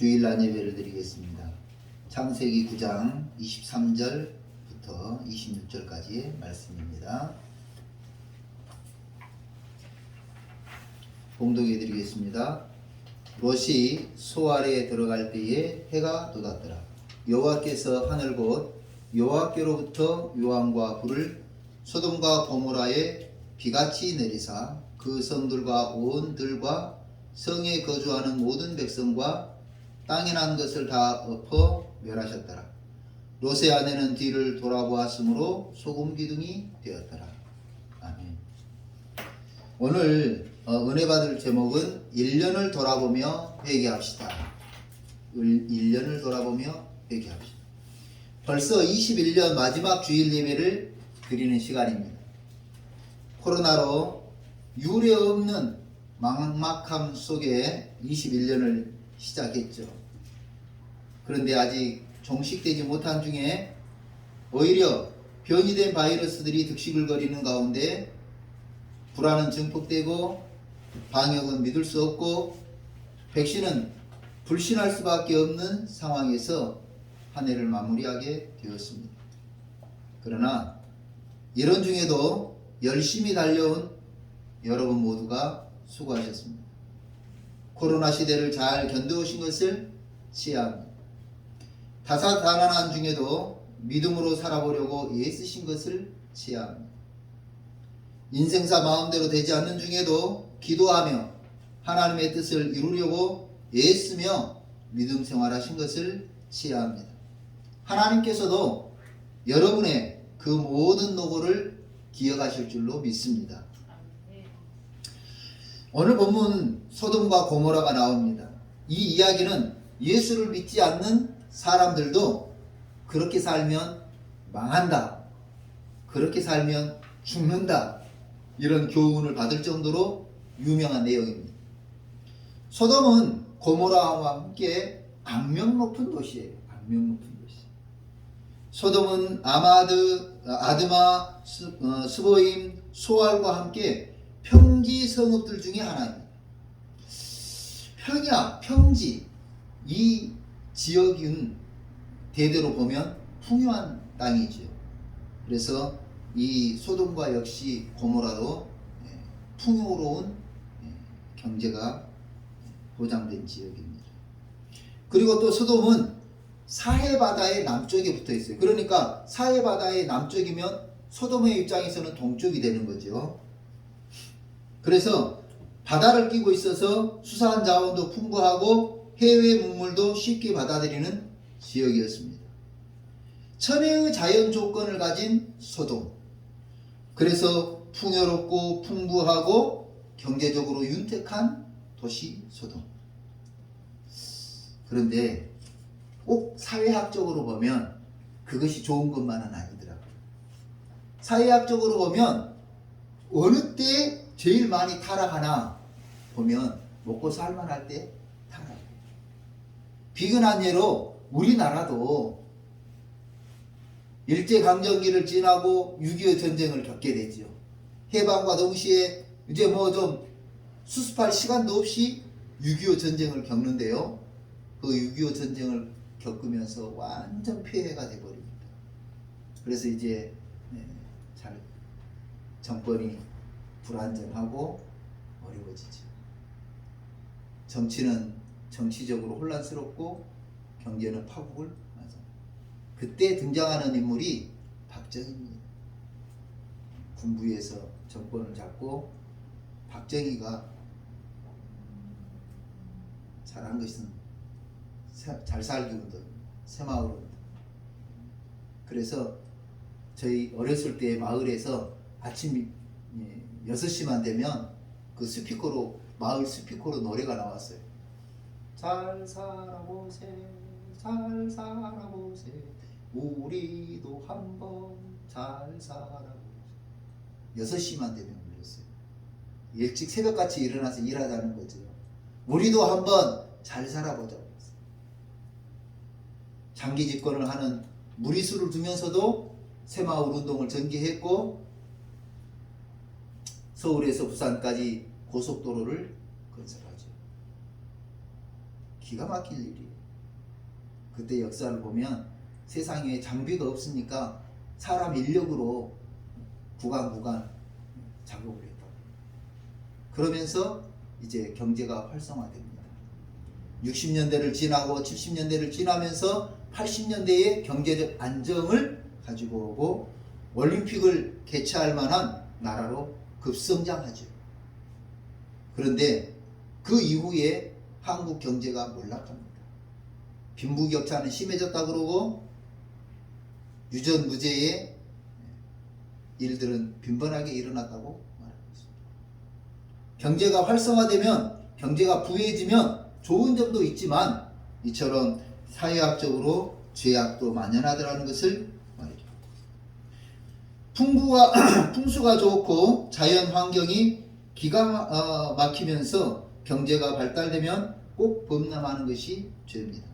주일날 예배를 드리겠습니다. 창세기 9장 23절부터 26절까지의 말씀입니다. 봉독해 드리겠습니다. 롯이 소알에 들어갈 때에 해가 돋았더라. 여호와께서 하늘 곧 여호와께로부터 요함과 불을 소돔과 고모라에 비같이 내리사 그 성들과 온 들과 성에 거주하는 모든 백성과 땅에 난 것을 다 엎어 멸하셨더라. 롯의 아내는 뒤를 돌아보았으므로 소금 기둥이 되었더라. 아멘. 오늘 은혜 받을 제목은 1년을 돌아보며 회개합시다. 1년을 돌아보며 회개합시다. 벌써 21년 마지막 주일 예배를 드리는 시간입니다. 코로나로 유례 없는 막막함 속에 21년을 시작했죠. 그런데 아직 종식되지 못한 중에 오히려 변이된 바이러스들이 득식을 거리는 가운데 불안은 증폭되고 방역은 믿을 수 없고 백신은 불신할 수밖에 없는 상황에서 한 해를 마무리하게 되었습니다. 그러나 이런 중에도 열심히 달려온 여러분 모두가 수고하셨습니다. 코로나 시대를 잘 견뎌오신 것을 시해합니다. 다사다난한 중에도 믿음으로 살아보려고 애쓰신 것을 시해합니다. 인생사 마음대로 되지 않는 중에도 기도하며 하나님의 뜻을 이루려고 애쓰며 믿음 생활하신 것을 시해합니다. 하나님께서도 여러분의 그 모든 노고를 기억하실 줄로 믿습니다. 오늘 본문 소돔과 고모라가 나옵니다. 이 이야기는 예수를 믿지 않는 사람들도 그렇게 살면 망한다, 그렇게 살면 죽는다, 이런 교훈을 받을 정도로 유명한 내용입니다. 소돔은 고모라와 함께 악명 높은 도시예요. 악명 높은 도시. 소돔은 아드마, 스보임, 소알과 함께 평지 성읍들 중에 하나입니다. 평지, 이 지역은 대대로 보면 풍요한 땅이죠. 그래서 이 소돔과 역시 고모라도 풍요로운 경제가 보장된 지역입니다. 그리고 또 소돔은 사해바다의 남쪽에 붙어 있어요. 그러니까 사해바다의 남쪽이면 소돔의 입장에서는 동쪽이 되는 거죠. 그래서 바다를 끼고 있어서 수산 자원도 풍부하고 해외 문물도 쉽게 받아들이는 지역이었습니다. 천혜의 자연 조건을 가진 소돔. 그래서 풍요롭고 풍부하고 경제적으로 윤택한 도시 소돔. 그런데 꼭 사회학적으로 보면 그것이 좋은 것만은 아니더라고요. 사회학적으로 보면 어느 때 제일 많이 타락하나 보면 먹고 살만할 때 타락. 비근한 예로 우리나라도 일제강점기를 지나고 6.25 전쟁을 겪게 되죠. 해방과 동시에 이제 뭐 좀 수습할 시간도 없이 6.25 전쟁을 겪는데요. 그 6.25 전쟁을 겪으면서 완전 폐해가 돼버립니다. 그래서 이제 잘 정권이 불안정하고 어려워지죠. 정치는 정치적으로 혼란스럽고 경제는 파국을 맞아. 그때 등장하는 인물이 박정희입니다. 군부에서 정권을 잡고 박정희가 잘한 것은 잘 살기 운동, 새마을 운동. 그래서 저희 어렸을 때 마을에서 아침 6시만 되면 그 스피커로, 마을 스피커로 노래가 나왔어요. 잘 살아보세, 잘 살아보세, 우리도 한번 잘 살아보세. 6시만 되면 불렸어요. 일찍 새벽같이 일어나서 일하자는 거죠. 우리도 한번 잘 살아보자. 장기 집권을 하는 무리수를 두면서도 새마을 운동을 전개했고 서울에서 부산까지 고속도로를 건설하죠. 기가 막힐 일이에요. 그때 역사를 보면 세상에 장비가 없으니까 사람 인력으로 구간 작업을 했다고. 그러면서 이제 경제가 활성화됩니다. 60년대를 지나고 70년대를 지나면서 80년대에 경제적 안정을 가지고 오고 올림픽을 개최할 만한 나라로 급성장하죠. 그런데 그 이후에 한국 경제가 몰락합니다. 빈부격차는 심해졌다 그러고 유전무죄의 일들은 빈번하게 일어났다고 말하고 있습니다. 경제가 활성화되면, 경제가 부해지면 좋은 점도 있지만 이처럼 사회학적으로 죄악도 만연하더라는 것을 말이죠. 풍수가 좋고 자연 환경이 기가 막히면서 경제가 발달되면 꼭 범람하는 것이 죄입니다.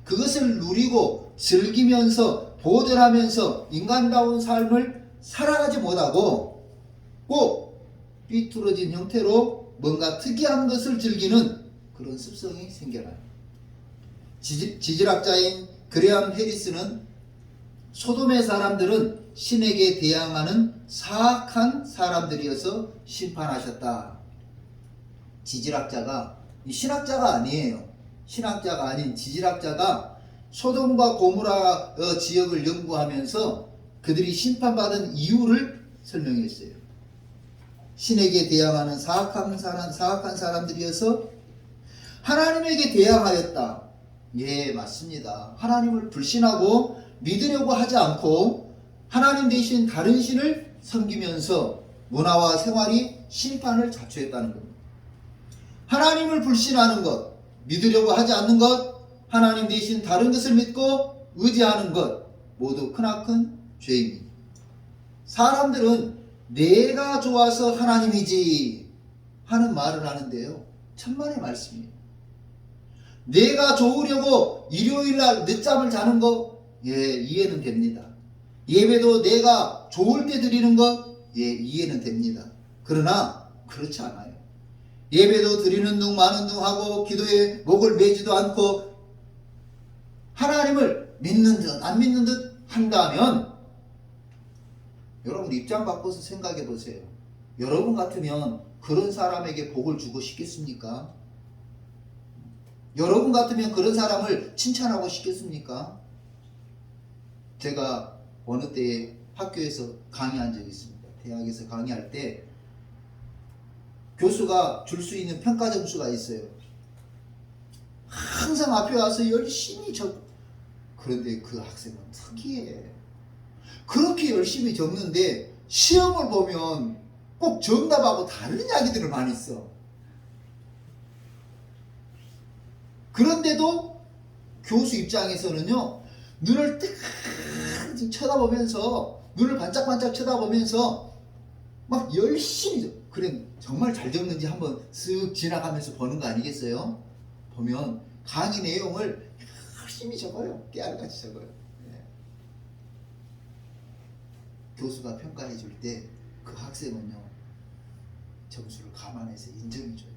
그것을 누리고 즐기면서 보존하면서 인간다운 삶을 살아가지 못하고 꼭 삐뚤어진 형태로 뭔가 특이한 것을 즐기는 그런 습성이 생겨나요. 지질학자인 그레엄 해리스는 소돔의 사람들은 신에게 대항하는 사악한 사람들이어서 심판하셨다. 지질학자가, 신학자가 아니에요. 신학자가 아닌 지질학자가 소돔과 고모라 지역을 연구하면서 그들이 심판받은 이유를 설명했어요. 신에게 대항하는 사악한 사람들이어서 하나님에게 대항하였다. 예, 맞습니다. 하나님을 불신하고 믿으려고 하지 않고 하나님 대신 다른 신을 섬기면서 문화와 생활이 심판을 자초했다는 겁니다. 하나님을 불신하는 것, 믿으려고 하지 않는 것, 하나님 대신 다른 것을 믿고 의지하는 것 모두 크나큰 죄입니다. 사람들은 내가 좋아서 하나님이지 하는 말을 하는데요, 천만의 말씀이에요. 내가 좋으려고 일요일날 늦잠을 자는 거, 예, 이해는 됩니다. 예배도 내가 좋을 때 드리는 것, 예, 이해는 됩니다. 그러나 그렇지 않아요. 예배도 드리는 둥 마는 둥 하고 기도에 목을 매지도 않고 하나님을 믿는 듯 안 믿는 듯 한다면, 여러분 입장 바꿔서 생각해 보세요. 여러분 같으면 그런 사람에게 복을 주고 싶겠습니까? 여러분 같으면 그런 사람을 칭찬하고 싶겠습니까? 제가 어느 때에 학교에서 강의한 적이 있습니다. 대학에서 강의할 때 교수가 줄 수 있는 평가 점수가 있어요. 항상 앞에 와서 열심히 그런데 그 학생은 특이해. 그렇게 열심히 적는데 시험을 보면 꼭 정답하고 다른 이야기들을 많이 써. 그런데도 교수 입장에서는요, 눈을 딱 쳐다보면서, 눈을 반짝반짝 쳐다보면서 막 열심히, 그래 정말 잘 적는지 한번 쓱 지나가면서 보는 거 아니겠어요? 보면 강의 내용을 열심히 적어요. 깨알같이 적어요. 네. 교수가 평가해 줄 때 그 학생은요, 점수를 감안해서 인정해 줘요.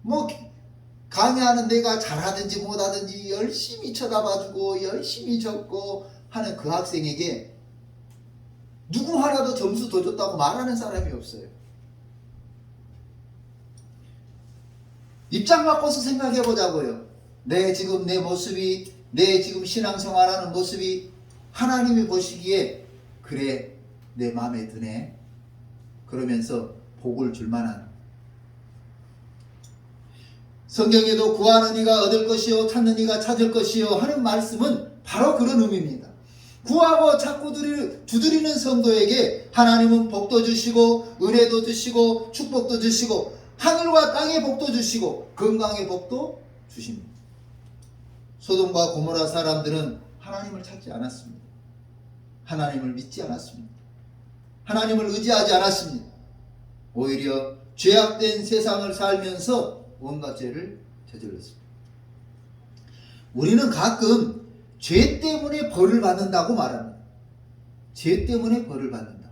뭐 강의하는 내가 잘하든지 못하든지 열심히 쳐다봐주고 열심히 적고 하는 그 학생에게 누구 하나도 점수 더 줬다고 말하는 사람이 없어요. 입장 바꿔서 생각해 보자고요. 내 모습이, 내 지금 신앙생활하는 모습이 하나님이 보시기에 그래 내 마음에 드네, 그러면서 복을 줄 만한, 성경에도 구하는 이가 얻을 것이요 찾는 이가 찾을 것이요 하는 말씀은 바로 그런 의미입니다. 구하고 찾고 두드리는 성도에게 하나님은 복도 주시고 은혜도 주시고 축복도 주시고 하늘과 땅의 복도 주시고 건강의 복도 주십니다. 소돔과 고모라 사람들은 하나님을 찾지 않았습니다. 하나님을 믿지 않았습니다. 하나님을 의지하지 않았습니다. 오히려 죄악된 세상을 살면서 온갖 죄를 저질렀습니다. 우리는 가끔 죄 때문에 벌을 받는다고 말합니다. 죄 때문에 벌을 받는다.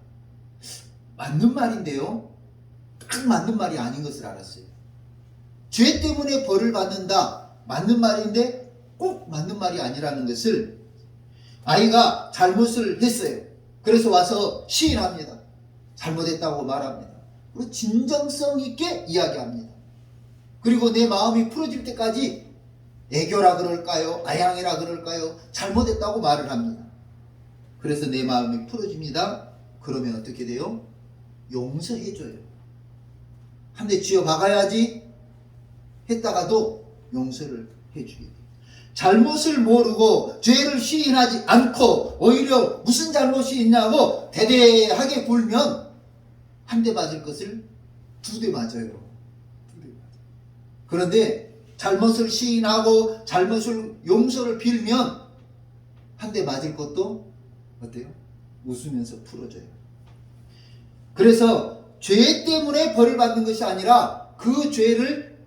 맞는 말인데요, 딱 맞는 말이 아닌 것을 알았어요. 죄 때문에 벌을 받는다. 맞는 말인데 꼭 맞는 말이 아니라는 것을 아이가 잘못을 했어요. 그래서 와서 시인합니다. 잘못했다고 말합니다. 그리고 진정성 있게 이야기합니다. 그리고 내 마음이 풀어질 때까지 애교라 그럴까요? 아양이라 그럴까요? 잘못했다고 말을 합니다. 그래서 내 마음이 풀어집니다. 그러면 어떻게 돼요? 용서해줘요. 한 대 쥐어 박아야지 했다가도 용서를 해주게 돼요. 잘못을 모르고 죄를 시인하지 않고 오히려 무슨 잘못이 있냐고 대대하게 굴면 한 대 맞을 것을 두 대 맞아요. 그런데 잘못을 시인하고 잘못을 용서를 빌면 한 대 맞을 것도 어때요? 웃으면서 풀어줘요. 그래서 죄 때문에 벌을 받는 것이 아니라 그 죄를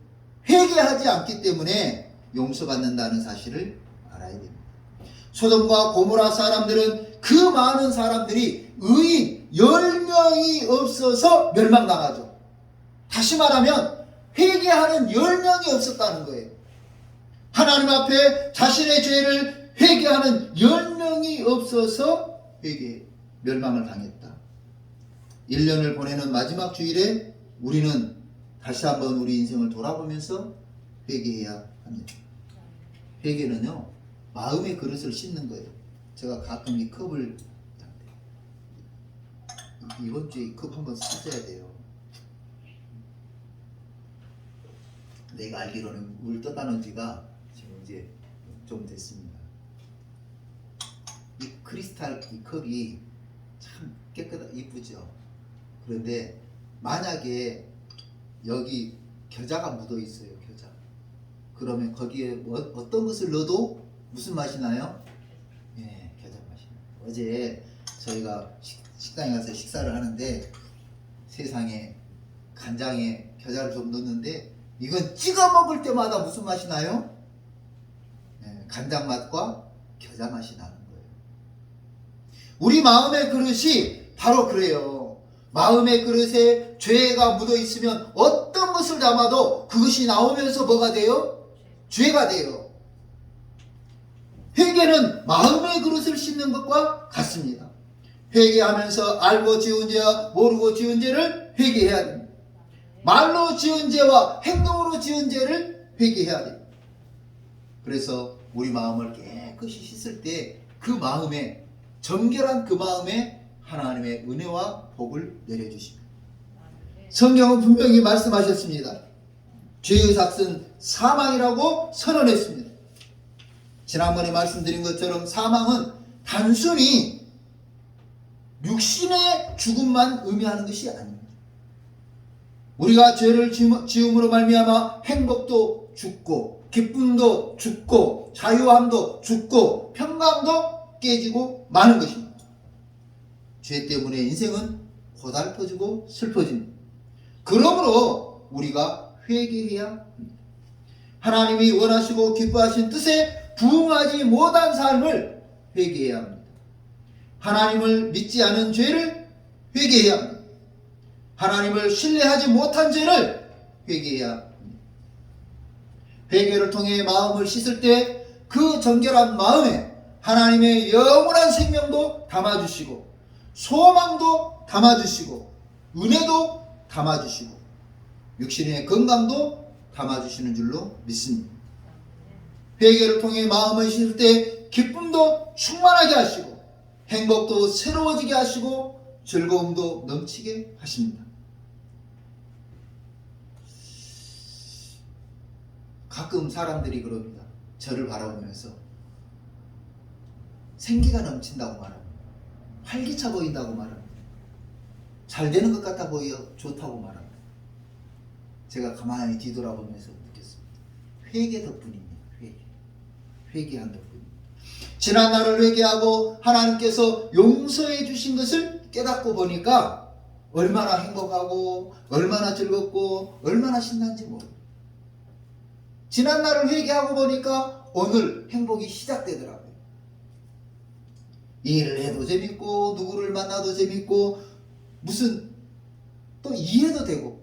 회개하지 않기 때문에 용서받는다는 사실을 알아야 됩니다. 소돔과 고모라 사람들은 그 많은 사람들이 의인 10명이 없어서 멸망당하죠. 다시 말하면 회개하는 10명이 없었다는 거예요. 하나님 앞에 자신의 죄를 회개하는 10명이 없어서 멸망을 당했다. 1년을 보내는 마지막 주일에 우리는 다시 한번 우리 인생을 돌아보면서 회개해야 합니다. 회개는요, 마음의 그릇을 씻는 거예요. 제가 가끔 이 컵을 이번 주에 이 컵 한번 씻어야 돼요. 내가 알기로는 물 떠다 놓은 지가 지금 이제 좀 됐습니다. 이 크리스탈 이 컵이 참 깨끗하고 이쁘죠. 그런데 만약에 여기 겨자가 묻어 있어요. 겨자. 그러면 거기에 어떤 것을 넣어도 무슨 맛이 나요? 예, 겨자 맛이 나요. 어제 저희가 식당에 가서 식사를 하는데 세상에 간장에 겨자를 좀 넣었는데 이건 찍어 먹을 때마다 무슨 맛이 나요? 예, 간장 맛과 겨자 맛이 나는 거예요. 우리 마음의 그릇이 바로 그래요. 마음의 그릇에 죄가 묻어 있으면 어떤 것을 담아도 그것이 나오면서 뭐가 돼요? 죄가 돼요. 회개는 마음의 그릇을 씻는 것과 같습니다. 회개하면서 알고 지은 죄와 모르고 지은 죄를 회개해야 됩니다. 말로 지은 죄와 행동으로 지은 죄를 회개해야 됩니다. 그래서 우리 마음을 깨끗이 씻을 때 그 마음에 정결한 그 마음에 하나님의 은혜와 복을 내려주십니다. 성경은 분명히 말씀하셨습니다. 죄의 삭은 사망이라고 선언했습니다. 지난번에 말씀드린 것처럼 사망은 단순히 육신의 죽음만 의미하는 것이 아닙니다. 우리가 죄를 지음으로 말미암아 행복도 죽고 기쁨도 죽고 자유함도 죽고 평강도 깨지고 마는 것입니다. 죄 때문에 인생은 고달퍼지고 슬퍼집니다. 그러므로 우리가 회개해야 합니다. 하나님이 원하시고 기뻐하신 뜻에 부응하지 못한 삶을 회개해야 합니다. 하나님을 믿지 않은 죄를 회개해야 합니다. 하나님을 신뢰하지 못한 죄를 회개해야 합니다. 회개를 통해 마음을 씻을 때 그 정결한 마음에 하나님의 영원한 생명도 담아주시고 소망도 담아주시고 은혜도 담아주시고 육신의 건강도 담아주시는 줄로 믿습니다. 회개를 통해 마음을 씻을 때 기쁨도 충만하게 하시고 행복도 새로워지게 하시고 즐거움도 넘치게 하십니다. 가끔 사람들이 그럽니다. 저를 바라보면서 생기가 넘친다고 말합니다. 활기차 보인다고 말합니다. 잘 되는 것 같아 보여 좋다고 말합니다. 제가 가만히 뒤돌아보면서 느꼈습니다. 회개 덕분입니다. 회개한 덕분입니다. 지난 날을 회개하고 하나님께서 용서해 주신 것을 깨닫고 보니까 얼마나 행복하고 얼마나 즐겁고 얼마나 신난지 모릅니다. 지난 날을 회개하고 보니까 오늘 행복이 시작되더라고요. 일을 해도 재밌고 누구를 만나도 재밌고 무슨 또 이해도 되고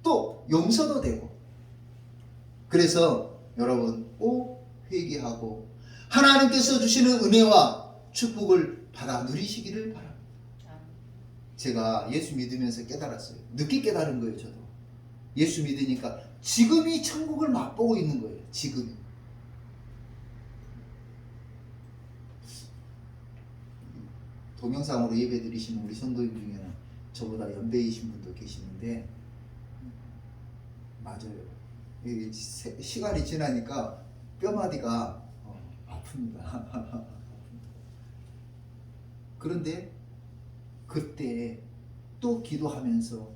또 용서도 되고 그래서 여러분 꼭 회개하고 하나님께서 주시는 은혜와 축복을 받아 누리시기를 바랍니다. 제가 예수 믿으면서 깨달았어요. 늦게 깨달은 거예요. 저도 예수 믿으니까 지금이 천국을 맛보고 있는 거예요. 지금이. 동영상으로 예배 드리시는 우리 성도님 중에는 저보다 연배이신 분도 계시는데 맞아요. 시간이 지나니까 뼈마디가 아픕니다. 그런데 그때 또 기도하면서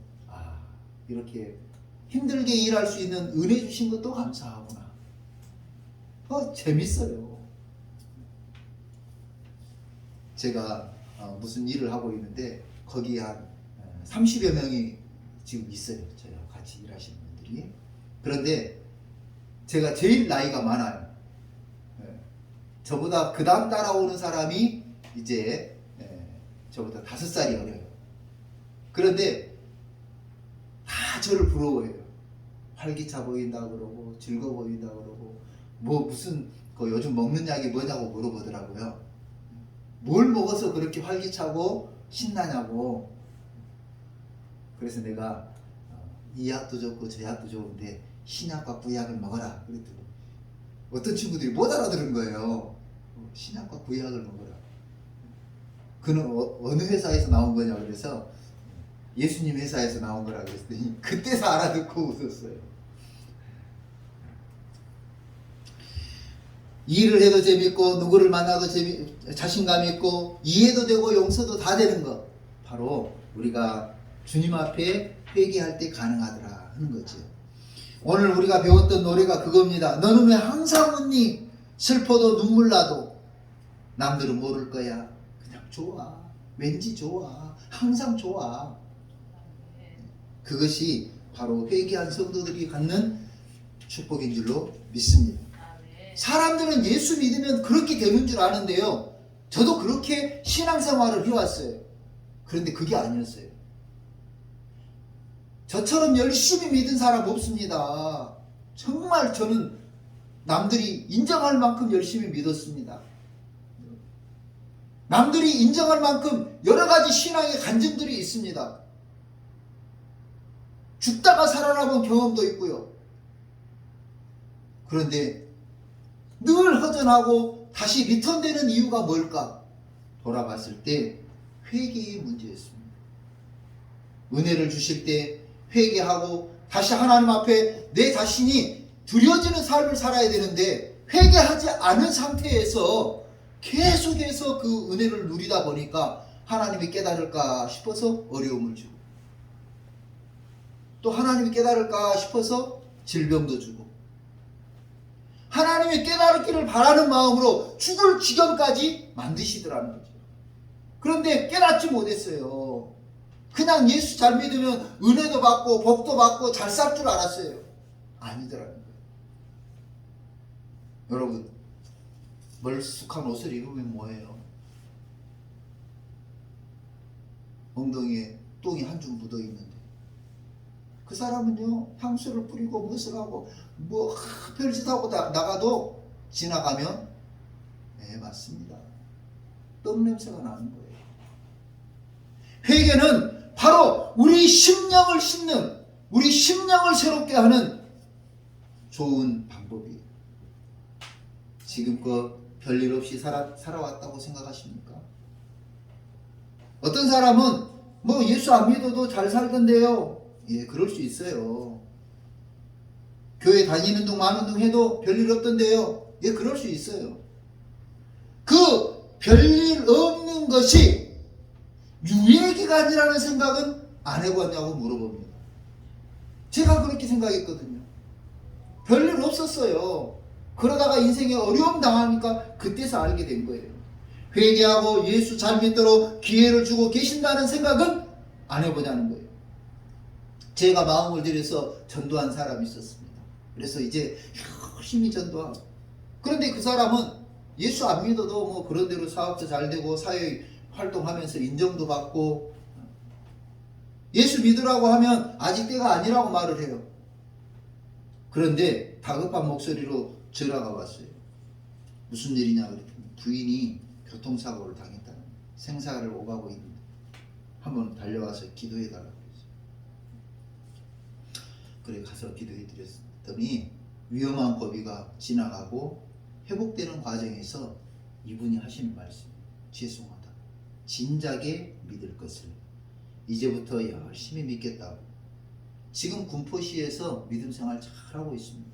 이렇게 힘들게 일할 수 있는 은혜 주신 것도 감사하구나. 재밌어요. 제가 무슨 일을 하고 있는데 거기 한 30여 명이 지금 있어요. 저랑 같이 일하시는 분들이. 그런데 제가 제일 나이가 많아요. 저보다 그 다음 따라오는 사람이 이제 저보다 5살이 어려요. 그런데 다 저를 부러워해요. 활기차 보인다 그러고 즐거워 보인다 그러고 뭐 무슨 요즘 먹는 약이 뭐냐고 물어보더라고요. 뭘 먹어서 그렇게 활기차고 신나냐고. 그래서 내가 이 약도 좋고 저 약도 좋은데 신약과 구약을 먹어라 그랬더니 어떤 친구들이 못 알아들은 거예요. 신약과 구약을 먹어라. 그는 어느 회사에서 나온 거냐 그래서 예수님 회사에서 나온 거라 그랬더니 그때서 알아듣고 웃었어요. 일을 해도 재밌고 누구를 만나도 자신감 있고 이해도 되고 용서도 다 되는 것, 바로 우리가 주님 앞에 회개할 때 가능하더라 하는 거죠. 오늘 우리가 배웠던 노래가 그겁니다. 너는 왜 항상 웃니? 슬퍼도 눈물 나도 남들은 모를 거야. 그냥 좋아. 왠지 좋아. 항상 좋아. 그것이 바로 회개한 성도들이 갖는 축복인 줄로 믿습니다. 사람들은 예수 믿으면 그렇게 되는 줄 아는데요. 저도 그렇게 신앙생활을 해왔어요. 그런데 그게 아니었어요. 저처럼 열심히 믿은 사람 없습니다. 정말 저는 남들이 인정할 만큼 열심히 믿었습니다. 남들이 인정할 만큼 여러 가지 신앙의 간증들이 있습니다. 죽다가 살아나본 경험도 있고요. 그런데 늘 허전하고 다시 리턴되는 이유가 뭘까? 돌아봤을 때 회개의 문제였습니다. 은혜를 주실 때 회개하고 다시 하나님 앞에 내 자신이 드려지는 삶을 살아야 되는데 회개하지 않은 상태에서 계속해서 그 은혜를 누리다 보니까 하나님이 깨달을까 싶어서 어려움을 주고 또 하나님이 깨달을까 싶어서 질병도 주고 하나님이 깨달기를 바라는 마음으로 죽을 지경까지 만드시더라는 거죠. 그런데 깨닫지 못했어요. 그냥 예수 잘 믿으면 은혜도 받고 복도 받고 잘 살 줄 알았어요. 아니더라는 거예요. 여러분, 멀쑥한 옷을 입으면 뭐예요? 엉덩이에 똥이 한 줌 묻어 있는데 그 사람은요 향수를 뿌리고 무엇을 하고 뭐 별짓하고 나가도 지나가면 네 맞습니다. 똥 냄새가 나는 거예요. 회개는 바로 우리 심령을 씻는, 우리 심령을 새롭게 하는 좋은 방법이에요. 지금껏 별일 없이 살아왔다고 생각하십니까? 어떤 사람은 뭐 예수 안 믿어도 잘 살던데요. 예, 그럴 수 있어요. 교회 다니는 둥 마는 둥 해도 별일 없던데요. 예, 그럴 수 있어요. 그 별일 없는 것이 유예 기간이라는 생각은 안 해봤냐고 물어봅니다. 제가 그렇게 생각했거든요. 별일 없었어요. 그러다가 인생에 어려움 당하니까 그때서 알게 된 거예요. 회개하고 예수 잘 믿도록 기회를 주고 계신다는 생각은 안 해보자는 거예요. 제가 마음을 들여서 전도한 사람이 있었습니다. 그래서 이제 열심히 전도하고, 그런데 그 사람은 예수 안 믿어도 뭐 그런 대로 사업도 잘 되고 사회 활동하면서 인정도 받고, 예수 믿으라고 하면 아직 때가 아니라고 말을 해요. 그런데 집에 다급한 목소리로 전화가 왔어요. 무슨 일이냐 그랬더니 부인이 교통사고를 당했다는 거예요. 생사를 오가고 있는데 한번 달려와서 기도해달라고 했어요. 그래 가서 기도해 드렸더니 위험한 고비가 지나가고 회복되는 과정에서 이분이 하시는 말씀, 죄송하다, 진작에 믿을 것을 이제부터 열심히 믿겠다고. 지금 군포시에서 믿음 생활 잘하고 있습니다.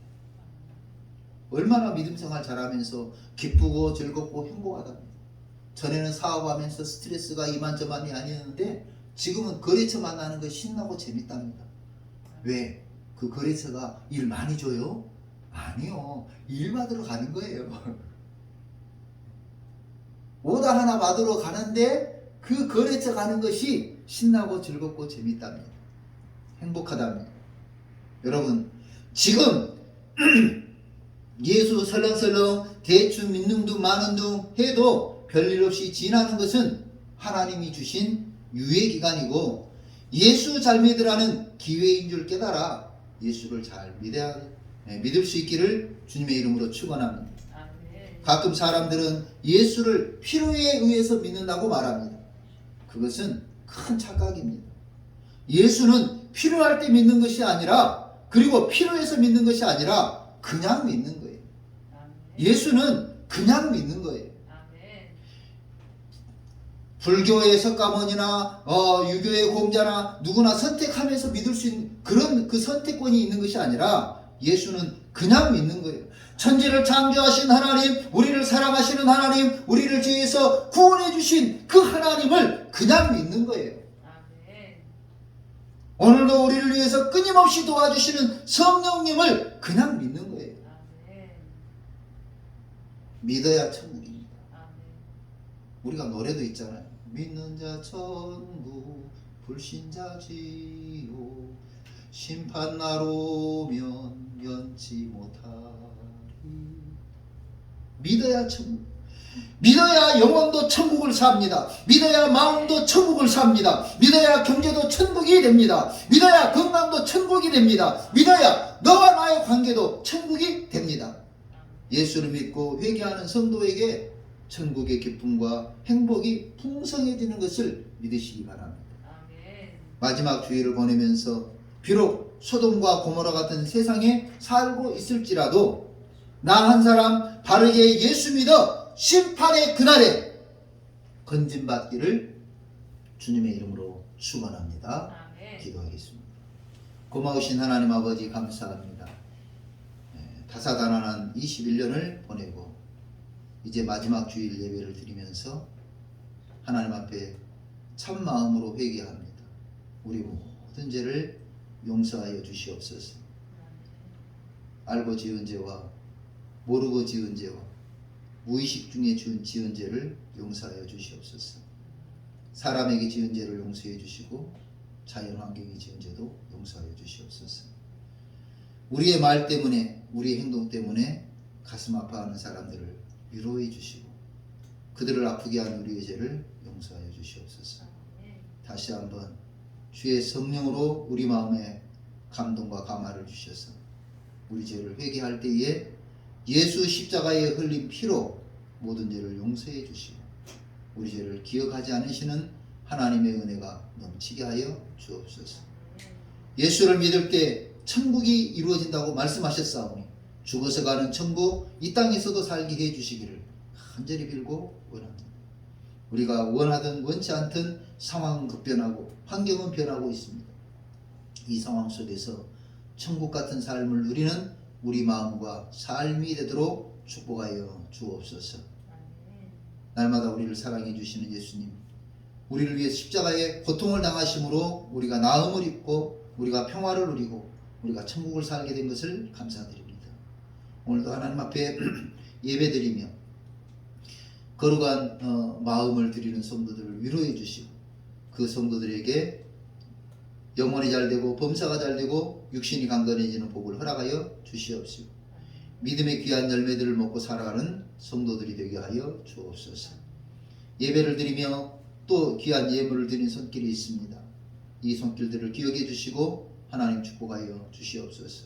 얼마나 믿음 생활 잘하면서 기쁘고 즐겁고 행복하답니다. 전에는 사업하면서 스트레스가 이만저만이 아니었는데 지금은 거래처 만나는 거 신나고 재밌답니다. 왜? 그 거래처가 일 많이 줘요? 아니요. 일 받으러 가는 거예요. 오더 하나 받으러 가는데 그 거래처 가는 것이 신나고 즐겁고 재밌답니다. 행복하답니다. 여러분, 지금 예수 설렁설렁 대충 믿는 둥 마는 둥 해도 별일 없이 지나는 것은 하나님이 주신 유예기간이고 예수 잘 믿으라는 기회인 줄 깨달아 예수를 잘 믿을 수 있기를 주님의 이름으로 축원합니다. 가끔 사람들은 예수를 필요에 의해서 믿는다고 말합니다. 그것은 큰 착각입니다. 예수는 필요할 때 믿는 것이 아니라, 그리고 필요해서 믿는 것이 아니라 그냥 믿는 거예요. 예수는 그냥 믿는 거예요. 불교의 석가모니나 유교의 공자나 누구나 선택하면서 믿을 수 있는 그런 그 선택권이 있는 것이 아니라 예수는 그냥 믿는 거예요. 천지를 창조하신 하나님, 우리를 사랑하시는 하나님, 우리를 죄에서 구원해 주신 그 하나님을 그냥 믿는 거예요. 오늘도 우리를 위해서 끊임없이 도와주시는 성령님을 그냥 믿는 거예요. 믿어야 천국입니다. 우리가 노래도 있잖아요. 믿는 자 천국, 불신자 지옥, 심판날 오면 면치 못하리. 믿어야 천국, 믿어야 영혼도 천국을 삽니다. 믿어야 마음도 천국을 삽니다. 믿어야 경제도 천국이 됩니다. 믿어야 건강도 천국이 됩니다. 믿어야 너와 나의 관계도 천국이 됩니다. 예수를 믿고 회개하는 성도에게 천국의 기쁨과 행복이 풍성해지는 것을 믿으시기 바랍니다. 마지막 주일을 보내면서 비록 소돔과 고모라 같은 세상에 살고 있을지라도 나 한 사람 바르게 예수 믿어 심판의 그날에 건짐받기를 주님의 이름으로 축원합니다. 기도하겠습니다. 고마우신 하나님 아버지 감사합니다. 다사다난한 21년을 보내고 이제 마지막 주일 예배를 드리면서 하나님 앞에 참 마음으로 회개합니다. 우리 모든 죄를 용서하여 주시옵소서. 알고 지은 죄와 모르고 지은 죄와 무의식 중에 지은 죄를 용서하여 주시옵소서. 사람에게 지은 죄를 용서해 주시고 자연환경에 지은 죄도 용서하여 주시옵소서. 우리의 말 때문에, 우리의 행동 때문에 가슴 아파하는 사람들을 위로해 주시고 그들을 아프게 한 우리의 죄를 용서하여 주시옵소서. 다시 한번 주의 성령으로 우리 마음에 감동과 감화를 주셔서 우리 죄를 회개할 때에 예수 십자가에 흘린 피로 모든 죄를 용서해 주시고 우리 죄를 기억하지 않으시는 하나님의 은혜가 넘치게 하여 주옵소서. 예수를 믿을 때 천국이 이루어진다고 말씀하셨사오니 죽어서 가는 천국 이 땅에서도 살게 해 주시기를 간절히 빌고 원합니다. 우리가 원하든 원치 않든 상황은 급변하고 환경은 변하고 있습니다. 이 상황 속에서 천국 같은 삶을 누리는 우리 마음과 삶이 되도록 축복하여 주옵소서. 날마다 우리를 사랑해 주시는 예수님, 우리를 위해 십자가에 고통을 당하심으로 우리가 나음을 입고 우리가 평화를 누리고 우리가 천국을 살게 된 것을 감사드립니다. 오늘도 하나님 앞에 예배드리며 거룩한 마음을 드리는 성도들을 위로해 주시고 그 성도들에게 영혼이 잘되고 범사가 잘되고 육신이 강건해지는 복을 허락하여 주시옵시고 믿음의 귀한 열매들을 먹고 살아가는 성도들이 되게 하여 주옵소서. 예배를 드리며 또 귀한 예물을 드린 손길이 있습니다. 이 손길들을 기억해 주시고 하나님 축복하여 주시옵소서.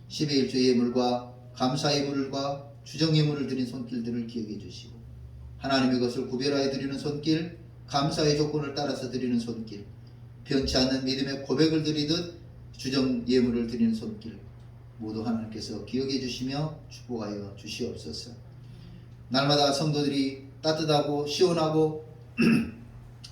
11조 예물과 감사 예물과 주정 예물을 드린 손길들을 기억해 주시고 하나님의 것을 구별하여 드리는 손길, 감사의 조건을 따라서 드리는 손길, 변치 않는 믿음의 고백을 드리듯 주정 예물을 드리는 손길 모두 하나님께서 기억해 주시며 축복하여 주시옵소서. 날마다 성도들이 따뜻하고 시원하고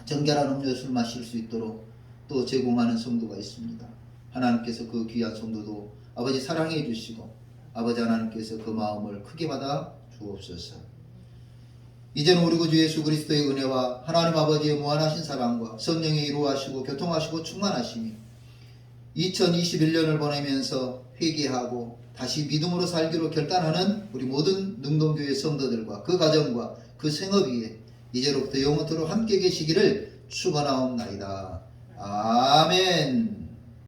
정결한 음료수를 마실 수 있도록 또 제공하는 성도가 있습니다. 하나님께서 그 귀한 성도도 아버지 사랑해 주시고 아버지 하나님께서 그 마음을 크게 받아 주옵소서. 이제는 우리 구주 예수 그리스도의 은혜와 하나님 아버지의 무한하신 사랑과 성령의 이루하시고 교통하시고 충만하심이 2021년을 보내면서 회개하고 다시 믿음으로 살기로 결단하는 우리 모든 능동교회 성도들과 그 가정과 그 생업 위에 이제로부터 영원토록 함께 계시기를 축원하옵나이다. 아멘.